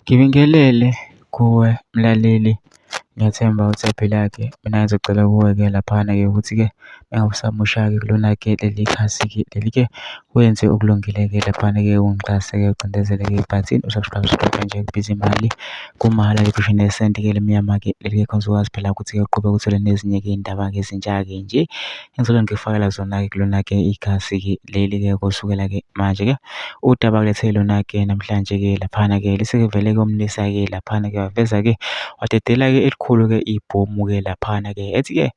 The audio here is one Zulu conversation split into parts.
Ngibingelele kuwe mlaleli, ngiyathemba usaphilake. Mina ngizocela kuwe-ke laphana-ke ukuthi-ke mengawusamoshaki kulona-ke leli khasi-ke leli-ke wenze okulungile-ke laphana-ke ungixhase-ke ucindezele-ke ibhathini usubscribe nje kubizimali kumahhala epheshini esenti-ke lemnyama-ke leli-ke khona uzokwazi phela ukuthi-ke uqhubeke uthole nezinye-ke iy'ndaba-ke ezintsha-ke nje engizolo ngikufakela zona-ke kulona-ke ikhasi-ke leli-ke kusukela-ke manje-ke udaba kulethele lona-ke namhlanje-ke laphana-ke lise-ke vele-ke umlisa-ke laphana-ke waveza-ke wadedela-ke elikhulu-ke ibhomu-ke laphana-ke ethi-ke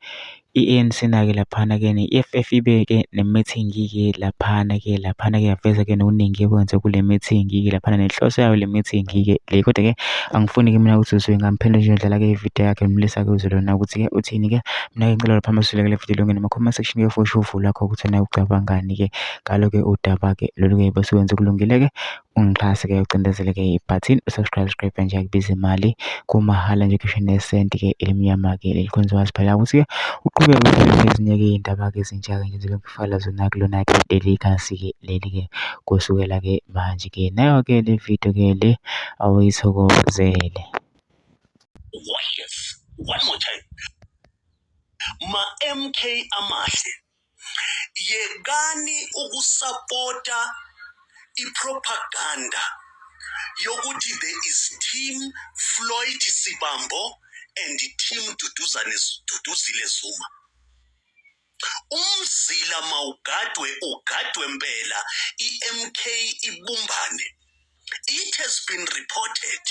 i-ANC na-ke laphana-ke ne-EFF ibe-ke ne-meeting-ke laphana-ke yaveza-ke nokuningi ekwenze kule meeting-ke laphana nenhloso yayo le meeting-ke le. Kodwa-ke angifuni-ke mina ukuthi usuke ngamphendula nje udlala-ke ividiyo yakhe nomlisa-ke uze lona ukuthi-ke uthini-ke. Mina-ke ngicela lapha masule kule vidiyo longene ema-comment section-ke for usho lakho ukuthi nawe ucabangani-ke ngalo-ke udaba-ke lolu-ke bese wenza okulungile-ke ungixhase-ke ucindezele-ke ibhathini usubscribe nje akubiza imali kumahhala nje epheshini esenti-ke elimnyama-ke likhonzwazi phela ukuthi-ke uqhubeke uthole ezinye-ke iy'ndaba-ke ezintsha-ke nje ngizobe ngikufakela zona kulona-ke leli khasi-ke leli-ke kusukela-ke manje-ke nayo-ke le vidiyo-ke le awuyithokozele. Yes, one more time. Ma-MK amahle, yekani ukusapota propaganda yokuthi there is Team Floyd Sibambo and Team Duduzile Zuma. Umzila mawugadwe ugadwe mpela i-MK ibumbane. It has been reported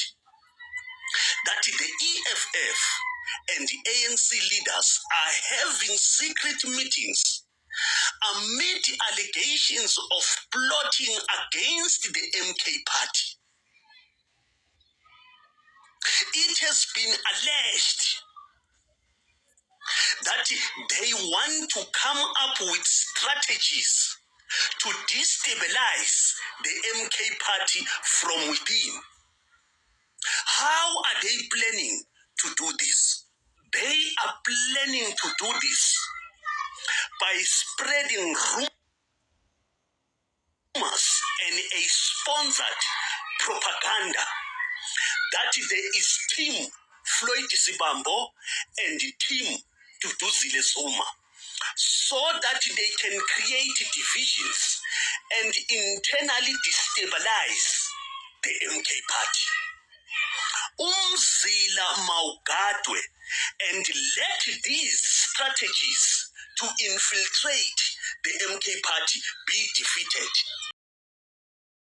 that the EFF and the ANC leaders are having secret meetings amid allegations of plotting against the MK party. It has been alleged that they want to come up with strategies to destabilize the MK party from within. How are they planning to do this? They are planning to do this by spreading rumors and a sponsored propaganda that there is Team Floyd Sibambo and Team Duduzile Zuma, so that they can create divisions and internally destabilize the MK party. Umzila mawugadwe and let these strategies to infiltrate the MK party be defeated.